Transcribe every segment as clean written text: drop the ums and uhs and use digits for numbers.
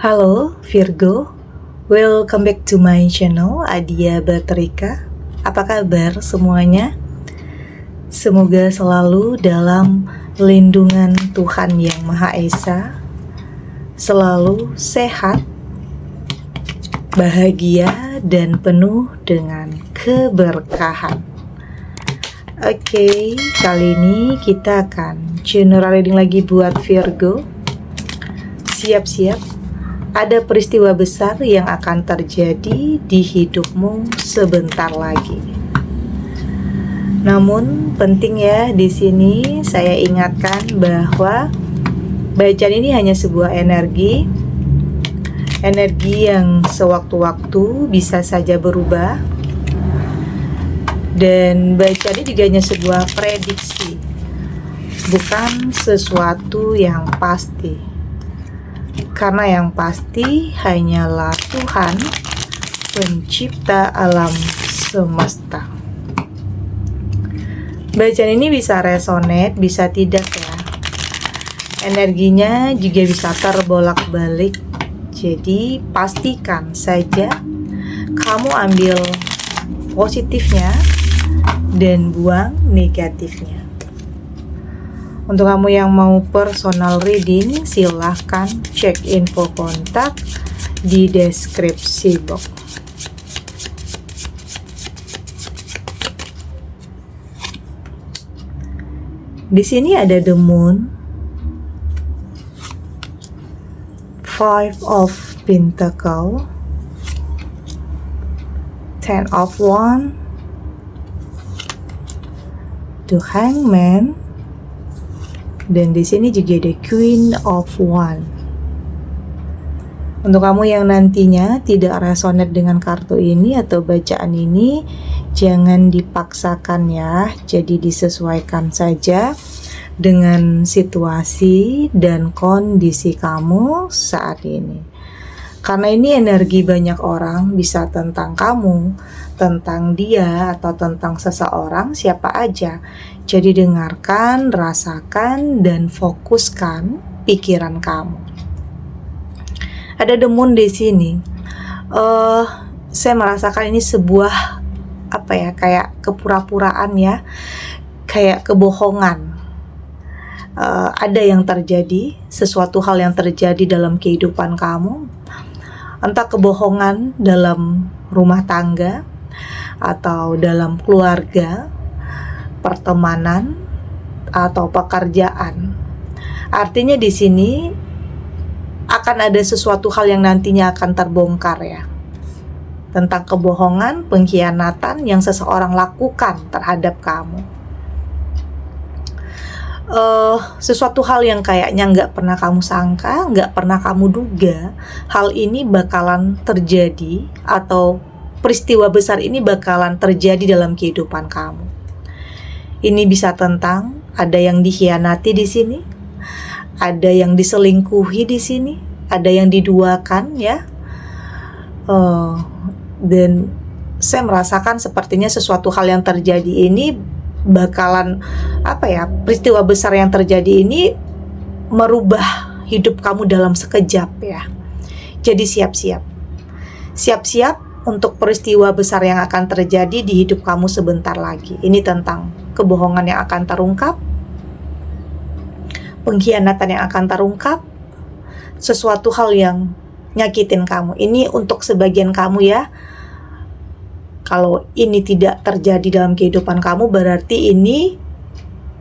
Halo Virgo, welcome back to my channel Adia Baterika. Apa kabar semuanya? Semoga selalu dalam lindungan Tuhan Yang Maha Esa, selalu sehat, bahagia, dan penuh dengan keberkahan. Oke, kali ini kita akan general reading lagi buat Virgo. Siap-siap, ada peristiwa besar yang akan terjadi di hidupmu sebentar lagi. Namun penting ya, di sini saya ingatkan bahwa bacaan ini hanya sebuah energi yang sewaktu-waktu bisa saja berubah, dan bacaan ini juga hanya sebuah prediksi, bukan sesuatu yang pasti. Karena yang pasti hanyalah Tuhan, pencipta alam semesta. Bacaan ini bisa resonate, bisa tidak ya. Energinya juga bisa terbolak-balik. Jadi pastikan saja kamu ambil positifnya dan buang negatifnya. Untuk kamu yang mau personal reading, silahkan cek info kontak di deskripsi box. Di sini ada the moon, five of pentacle, ten of wand, the hangman, dan di sini juga ada Queen of Wand. Untuk kamu yang nantinya tidak resonate dengan kartu ini atau bacaan ini, jangan dipaksakan ya. Jadi disesuaikan saja dengan situasi dan kondisi kamu saat ini. Karena ini energi banyak orang, bisa tentang kamu, tentang dia, atau tentang seseorang, siapa aja. Jadi dengarkan, rasakan, dan fokuskan pikiran kamu. Ada the moon di sini. Saya merasakan ini sebuah kayak kepura-puraan ya, kayak kebohongan. Ada yang terjadi, sesuatu hal yang terjadi dalam kehidupan kamu. Entah kebohongan dalam rumah tangga atau dalam keluarga, pertemanan atau pekerjaan. Artinya di sini akan ada sesuatu hal yang nantinya akan terbongkar ya. Tentang kebohongan, pengkhianatan yang seseorang lakukan terhadap kamu. Sesuatu hal yang kayaknya nggak pernah kamu sangka, nggak pernah kamu duga, hal ini bakalan terjadi atau peristiwa besar ini bakalan terjadi dalam kehidupan kamu. Ini bisa tentang ada yang dikhianati di sini, ada yang diselingkuhi di sini, ada yang diduakan ya. Dan saya merasakan sepertinya sesuatu hal yang terjadi ini bakalan peristiwa besar yang terjadi ini merubah hidup kamu dalam sekejap ya. Jadi siap-siap untuk peristiwa besar yang akan terjadi di hidup kamu sebentar lagi. Ini tentang kebohongan yang akan terungkap, pengkhianatan yang akan terungkap, sesuatu hal yang nyakitin kamu. Ini untuk sebagian kamu ya. Kalau ini tidak terjadi dalam kehidupan kamu, berarti ini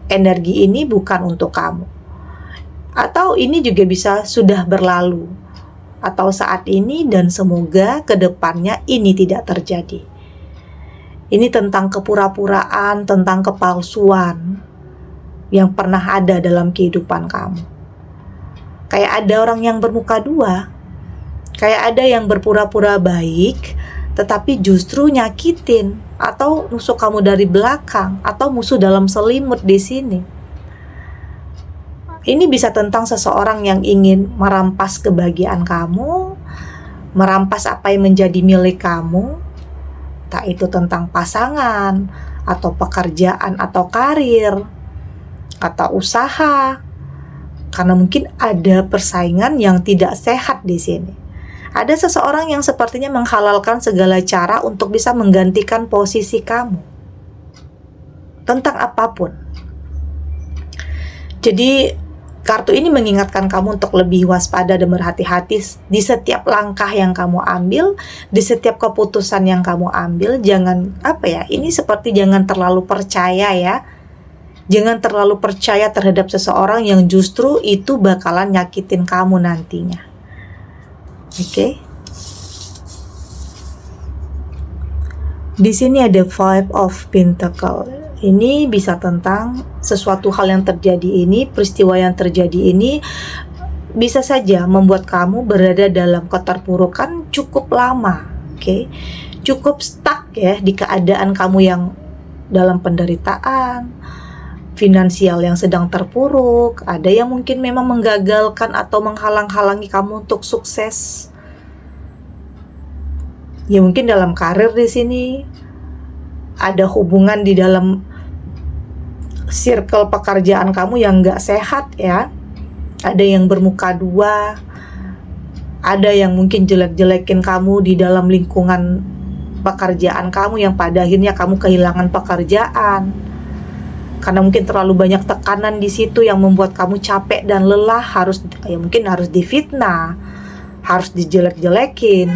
energi ini bukan untuk kamu. Atau ini juga bisa sudah berlalu, atau saat ini, dan semoga ke depannya ini tidak terjadi. Ini tentang kepura-puraan, tentang kepalsuan yang pernah ada dalam kehidupan kamu. Kayak ada orang yang bermuka dua, kayak ada yang berpura-pura baik tetapi justru nyakitin, atau nusuk kamu dari belakang, atau musuh dalam selimut di sini. Ini bisa tentang seseorang yang ingin merampas kebahagiaan kamu, merampas apa yang menjadi milik kamu, tak itu tentang pasangan, atau pekerjaan, atau karir, atau usaha, Karena mungkin ada persaingan yang tidak sehat di sini. Ada seseorang yang sepertinya menghalalkan segala cara untuk bisa menggantikan posisi kamu. Tentang apapun. Jadi kartu ini mengingatkan kamu untuk lebih waspada dan berhati-hati di setiap langkah yang kamu ambil, di setiap keputusan yang kamu ambil. Jangan ini seperti jangan terlalu percaya ya. Jangan terlalu percaya terhadap seseorang yang justru itu bakalan nyakitin kamu nantinya. Oke. Di sini ada Five of Pentacles. Ini bisa tentang sesuatu hal yang terjadi ini, peristiwa yang terjadi ini bisa saja membuat kamu berada dalam keterpurukan cukup lama. Oke. Cukup stuck ya di keadaan kamu yang dalam penderitaan, finansial yang sedang terpuruk, ada yang mungkin memang menggagalkan atau menghalang-halangi kamu untuk sukses. Ya mungkin dalam karir di sini ada hubungan di dalam circle pekerjaan kamu yang nggak sehat ya. Ada yang bermuka dua, ada yang mungkin jelek-jelekin kamu di dalam lingkungan pekerjaan kamu yang pada akhirnya kamu kehilangan pekerjaan. Karena mungkin terlalu banyak tekanan di situ yang membuat kamu capek dan lelah, mungkin harus difitnah, harus dijelek-jelekin.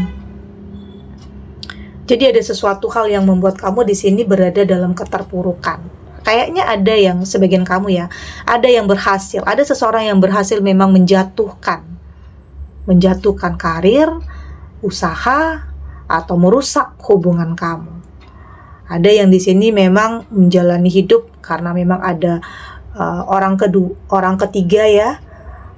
Jadi ada sesuatu hal yang membuat kamu di sini berada dalam keterpurukan. Kayaknya ada yang sebagian kamu ya, ada yang berhasil, ada seseorang yang berhasil memang menjatuhkan karir, usaha, atau merusak hubungan kamu. Ada yang di sini memang menjalani hidup karena memang ada orang ketiga ya.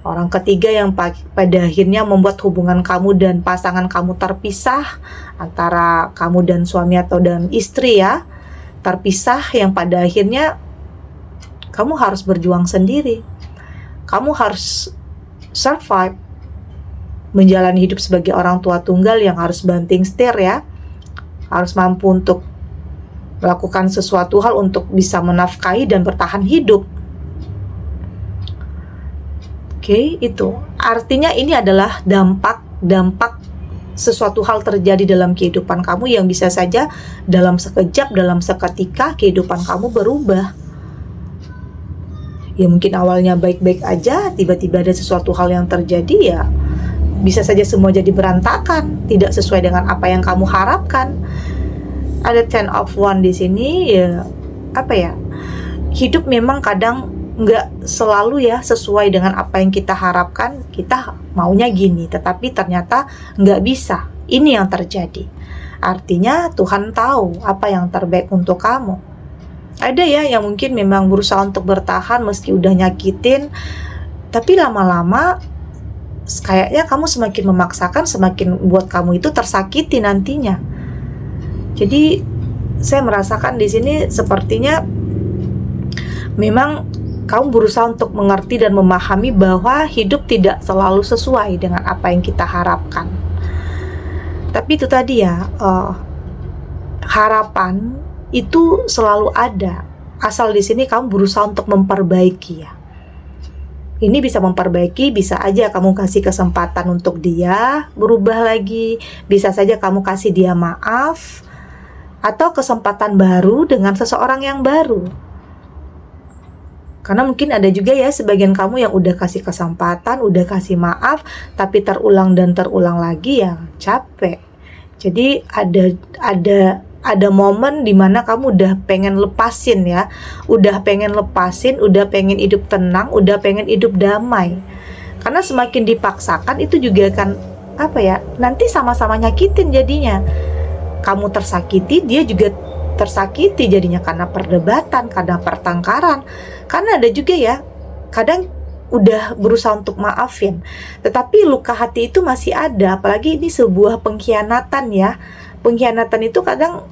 Orang ketiga yang pada akhirnya membuat hubungan kamu dan pasangan kamu terpisah, antara kamu dan suami atau dan istri ya. Terpisah yang pada akhirnya kamu harus berjuang sendiri. Kamu harus survive, menjalani hidup sebagai orang tua tunggal yang harus banting setir ya. Harus mampu untuk melakukan sesuatu hal untuk bisa menafkahi dan bertahan hidup. Oke, itu. Artinya ini adalah dampak sesuatu hal terjadi dalam kehidupan kamu yang bisa saja dalam sekejap, dalam seketika kehidupan kamu berubah. Ya mungkin awalnya baik-baik aja, tiba-tiba ada sesuatu hal yang terjadi ya. Bisa saja semua jadi berantakan, tidak sesuai dengan apa yang kamu harapkan. Ada Ten of Wands di sini ya, hidup memang kadang nggak selalu ya sesuai dengan apa yang kita harapkan. Kita maunya gini, tetapi ternyata nggak bisa. Ini yang terjadi. Artinya Tuhan tahu apa yang terbaik untuk kamu. Ada ya yang mungkin memang berusaha untuk bertahan meski udah nyakitin, tapi lama-lama kayaknya kamu semakin memaksakan, semakin buat kamu itu tersakiti nantinya. Jadi saya merasakan di sini sepertinya memang kamu berusaha untuk mengerti dan memahami bahwa hidup tidak selalu sesuai dengan apa yang kita harapkan. Tapi itu tadi ya, harapan itu selalu ada. Asal di sini kamu berusaha untuk memperbaiki ya. Ini bisa memperbaiki, bisa aja kamu kasih kesempatan untuk dia berubah lagi, bisa saja kamu kasih dia maaf, atau kesempatan baru dengan seseorang yang baru. Karena mungkin ada juga ya sebagian kamu yang udah kasih kesempatan, udah kasih maaf, tapi terulang dan terulang lagi ya capek. Jadi ada momen dimana kamu udah pengen lepasin ya, udah pengen hidup tenang, udah pengen hidup damai. Karena semakin dipaksakan itu juga kan nanti sama-sama nyakitin jadinya. Kamu tersakiti, dia juga tersakiti jadinya karena perdebatan, karena pertengkaran. Karena ada juga ya, kadang udah berusaha untuk maafin, tetapi luka hati itu masih ada. Apalagi ini sebuah pengkhianatan ya. Pengkhianatan itu kadang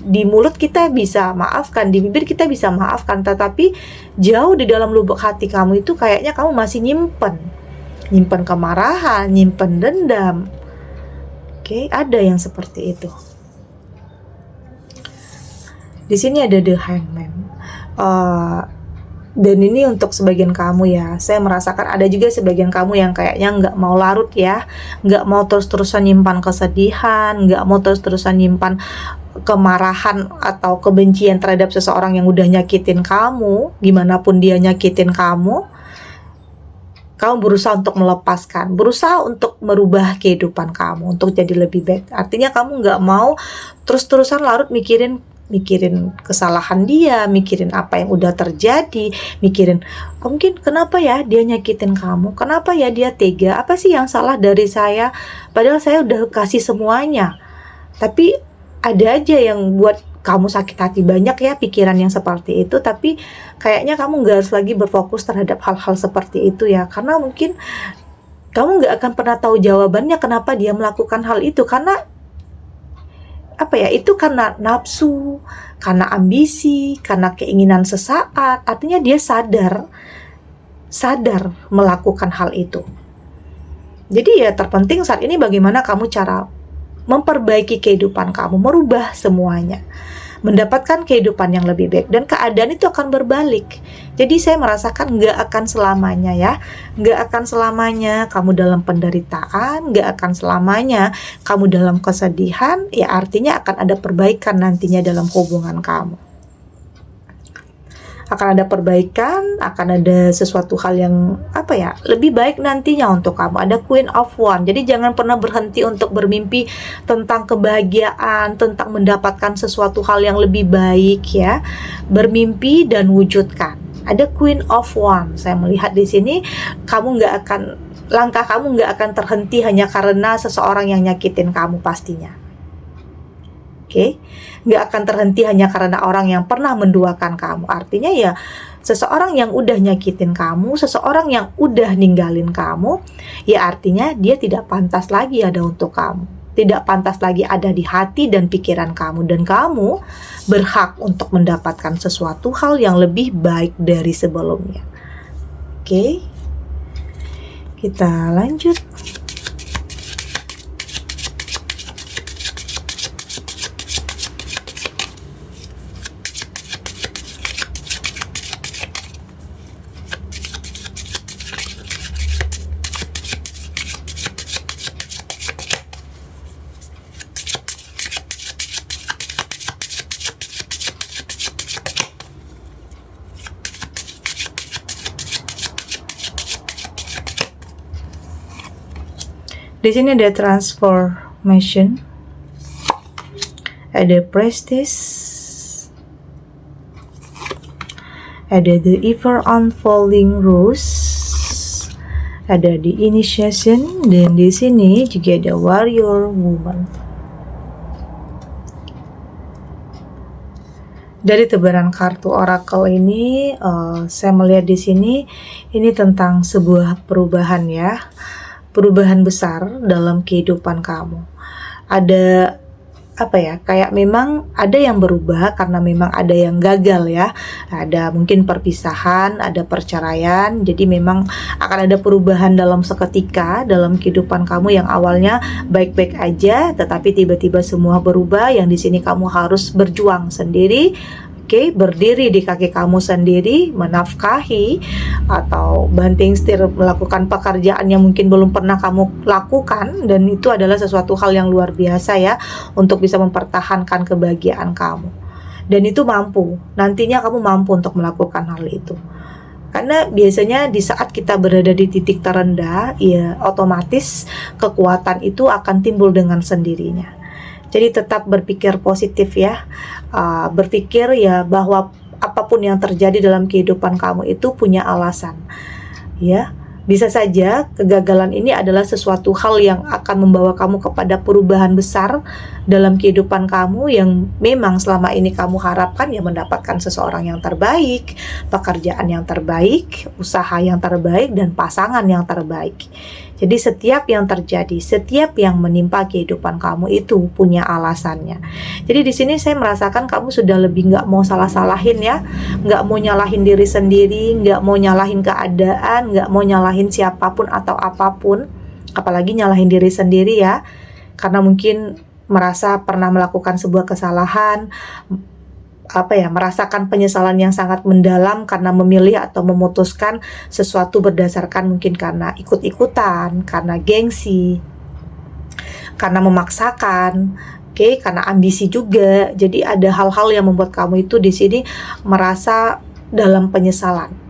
di mulut kita bisa maafkan, di bibir kita bisa maafkan, tetapi jauh di dalam lubuk hati kamu itu kayaknya kamu masih nyimpen kemarahan, nyimpen dendam. Oke, ada yang seperti itu. Di sini ada The Hangman. Dan ini untuk sebagian kamu ya, saya merasakan ada juga sebagian kamu yang kayaknya nggak mau larut ya, nggak mau terus-terusan nyimpan kesedihan, nggak mau terus-terusan nyimpan kemarahan atau kebencian terhadap seseorang yang udah nyakitin kamu, gimana pun dia nyakitin kamu berusaha untuk melepaskan, berusaha untuk merubah kehidupan kamu, untuk jadi lebih baik. Artinya kamu nggak mau terus-terusan larut mikirin kesalahan dia, mikirin apa yang udah terjadi, mikirin mungkin kenapa ya dia nyakitin kamu, kenapa ya dia tega, apa sih yang salah dari saya, padahal saya udah kasih semuanya. Tapi ada aja yang buat kamu sakit hati, banyak ya pikiran yang seperti itu, tapi kayaknya kamu gak harus lagi berfokus terhadap hal-hal seperti itu ya, karena mungkin kamu gak akan pernah tahu jawabannya kenapa dia melakukan hal itu, karena apa ya, itu karena nafsu, karena ambisi, karena keinginan sesaat. Artinya dia sadar melakukan hal itu. Jadi ya terpenting saat ini bagaimana kamu cara memperbaiki kehidupan kamu, merubah semuanya, mendapatkan kehidupan yang lebih baik, dan keadaan itu akan berbalik. Jadi saya merasakan gak akan selamanya ya, gak akan selamanya kamu dalam penderitaan, gak akan selamanya kamu dalam kesedihan, ya artinya akan ada perbaikan nantinya dalam hubungan kamu. Akan ada perbaikan, akan ada sesuatu hal yang lebih baik nantinya untuk kamu. Ada Queen of Wands. Jadi jangan pernah berhenti untuk bermimpi tentang kebahagiaan, tentang mendapatkan sesuatu hal yang lebih baik ya. Bermimpi dan wujudkan. Ada Queen of Wands. Saya melihat di sini langkah kamu nggak akan terhenti hanya karena seseorang yang nyakitin kamu pastinya. Oke, nggak akan terhenti hanya karena orang yang pernah menduakan kamu. Artinya ya, seseorang yang udah nyakitin kamu, seseorang yang udah ninggalin kamu, ya artinya dia tidak pantas lagi ada untuk kamu, tidak pantas lagi ada di hati dan pikiran kamu, dan kamu berhak untuk mendapatkan sesuatu hal yang lebih baik dari sebelumnya. Oke, kita lanjut. Di sini ada transformation, ada prestige, ada the ever unfolding rose, ada the initiation, dan di sini juga ada warrior woman. Dari tebaran kartu oracle ini, saya melihat di sini ini tentang sebuah perubahan ya. Perubahan besar dalam kehidupan kamu. Ada kayak memang ada yang berubah karena memang ada yang gagal ya. Ada mungkin perpisahan, ada perceraian. Jadi memang akan ada perubahan dalam seketika dalam kehidupan kamu yang awalnya baik-baik aja, tetapi tiba-tiba semua berubah. Yang di sini kamu harus berjuang sendiri. Berdiri di kaki kamu sendiri, menafkahi atau banting setir, melakukan pekerjaan yang mungkin belum pernah kamu lakukan, dan itu adalah sesuatu hal yang luar biasa ya untuk bisa mempertahankan kebahagiaan kamu. Dan itu nantinya kamu mampu untuk melakukan hal itu. Karena biasanya di saat kita berada di titik terendah, ya otomatis kekuatan itu akan timbul dengan sendirinya. Jadi tetap berpikir positif ya, berpikir ya bahwa apapun yang terjadi dalam kehidupan kamu itu punya alasan. Ya, bisa saja kegagalan ini adalah sesuatu hal yang akan membawa kamu kepada perubahan besar dalam kehidupan kamu yang memang selama ini kamu harapkan, ya mendapatkan seseorang yang terbaik, pekerjaan yang terbaik, usaha yang terbaik, dan pasangan yang terbaik. Jadi setiap yang terjadi, setiap yang menimpa kehidupan kamu itu punya alasannya. Jadi di sini saya merasakan kamu sudah lebih nggak mau salah-salahin ya, nggak mau nyalahin diri sendiri, nggak mau nyalahin keadaan, nggak mau nyalahin siapapun atau apapun, apalagi nyalahin diri sendiri ya, karena mungkin merasa pernah melakukan sebuah kesalahan, merasakan penyesalan yang sangat mendalam karena memilih atau memutuskan sesuatu berdasarkan mungkin karena ikut-ikutan, karena gengsi, karena memaksakan, karena ambisi juga. Jadi ada hal-hal yang membuat kamu itu di sini merasa dalam penyesalan.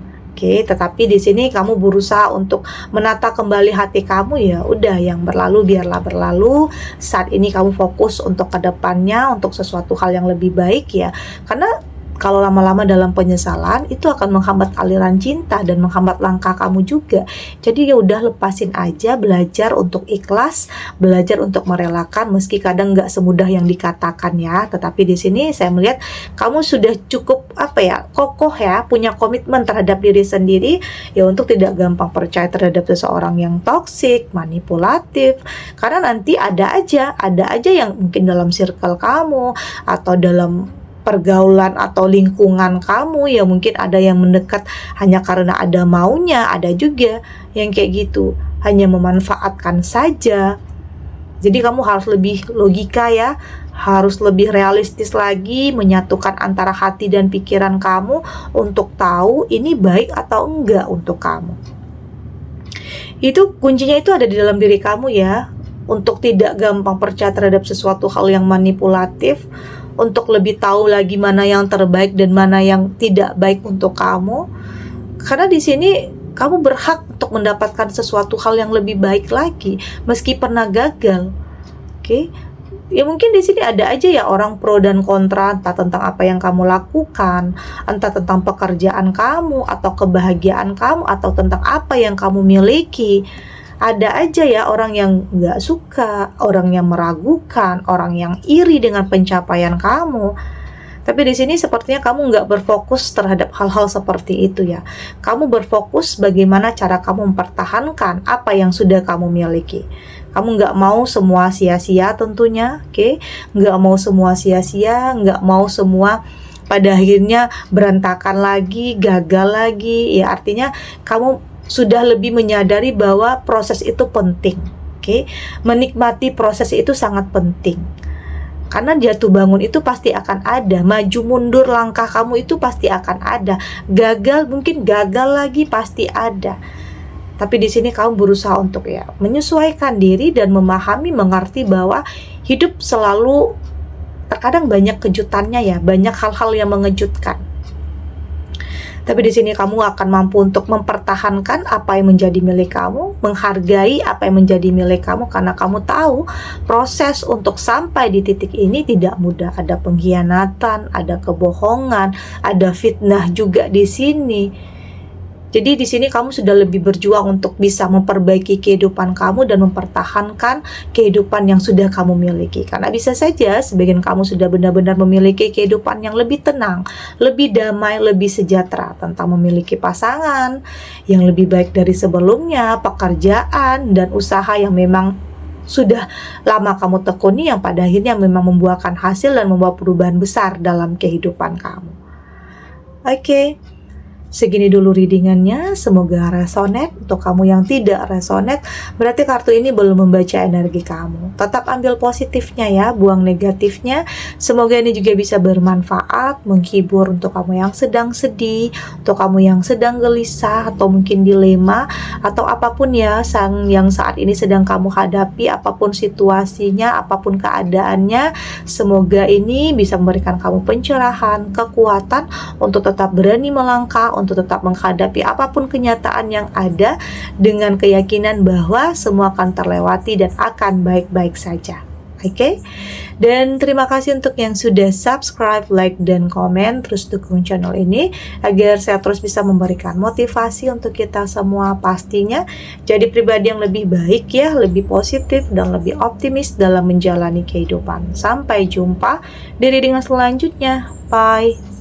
Tetapi di sini kamu berusaha untuk menata kembali hati kamu, ya udah, yang berlalu biarlah berlalu. Saat ini kamu fokus untuk kedepannya, untuk sesuatu hal yang lebih baik ya. Karena kalau lama-lama dalam penyesalan itu akan menghambat aliran cinta dan menghambat langkah kamu juga. Jadi ya udah, lepasin aja, belajar untuk ikhlas, belajar untuk merelakan meski kadang nggak semudah yang dikatakan ya. Tetapi di sini saya melihat kamu sudah cukup kokoh ya, punya komitmen terhadap diri sendiri ya untuk tidak gampang percaya terhadap seseorang yang toksik, manipulatif. Karena nanti ada aja yang mungkin dalam circle kamu atau dalam pergaulan atau lingkungan kamu ya mungkin ada yang mendekat hanya karena ada maunya, ada juga yang kayak gitu, hanya memanfaatkan saja. Jadi kamu harus lebih logika ya, harus lebih realistis lagi, menyatukan antara hati dan pikiran kamu untuk tahu ini baik atau enggak untuk kamu. Itu kuncinya itu ada di dalam diri kamu ya, untuk tidak gampang percaya terhadap sesuatu hal yang manipulatif, untuk lebih tahu lagi mana yang terbaik dan mana yang tidak baik untuk kamu. Karena di sini kamu berhak untuk mendapatkan sesuatu hal yang lebih baik lagi meski pernah gagal. Ya mungkin di sini ada aja ya orang pro dan kontra, entah tentang apa yang kamu lakukan, entah tentang pekerjaan kamu atau kebahagiaan kamu atau tentang apa yang kamu miliki. Ada aja ya orang yang nggak suka, orang yang meragukan, orang yang iri dengan pencapaian kamu. Tapi di sini sepertinya kamu nggak berfokus terhadap hal-hal seperti itu ya. Kamu berfokus bagaimana cara kamu mempertahankan apa yang sudah kamu miliki. Kamu nggak mau semua sia-sia tentunya, nggak mau semua sia-sia, nggak mau semua pada akhirnya berantakan lagi, gagal lagi. Ya artinya kamu sudah lebih menyadari bahwa proses itu penting. Menikmati proses itu sangat penting. Karena jatuh bangun itu pasti akan ada, maju mundur langkah kamu itu pasti akan ada, gagal mungkin gagal lagi pasti ada. Tapi di sini kamu berusaha untuk menyesuaikan diri dan memahami, mengerti bahwa hidup selalu terkadang banyak kejutannya ya, banyak hal-hal yang mengejutkan. Tapi di sini kamu akan mampu untuk mempertahankan apa yang menjadi milik kamu, menghargai apa yang menjadi milik kamu, karena kamu tahu proses untuk sampai di titik ini tidak mudah. Ada pengkhianatan, ada kebohongan, ada fitnah juga di sini. Jadi di sini kamu sudah lebih berjuang untuk bisa memperbaiki kehidupan kamu dan mempertahankan kehidupan yang sudah kamu miliki. Karena bisa saja sebagian kamu sudah benar-benar memiliki kehidupan yang lebih tenang, lebih damai, lebih sejahtera, tentang memiliki pasangan yang lebih baik dari sebelumnya, pekerjaan dan usaha yang memang sudah lama kamu tekuni, yang pada akhirnya memang membuahkan hasil dan membawa perubahan besar dalam kehidupan kamu. Segini dulu readingannya, semoga resonate. Untuk kamu yang tidak resonate, berarti kartu ini belum membaca energi kamu. Tetap ambil positifnya ya, buang negatifnya. Semoga ini juga bisa bermanfaat, menghibur untuk kamu yang sedang sedih, untuk kamu yang sedang gelisah, atau mungkin dilema, atau apapun ya yang saat ini sedang kamu hadapi, apapun situasinya, apapun keadaannya. Semoga ini bisa memberikan kamu pencerahan, kekuatan untuk tetap berani melangkah, untuk tetap menghadapi apapun kenyataan yang ada dengan keyakinan bahwa semua akan terlewati dan akan baik-baik saja. Dan terima kasih untuk yang sudah subscribe, like, dan komen. Terus dukung channel ini agar saya terus bisa memberikan motivasi untuk kita semua, pastinya jadi pribadi yang lebih baik ya, lebih positif dan lebih optimis dalam menjalani kehidupan. Sampai jumpa di readingan selanjutnya. Bye.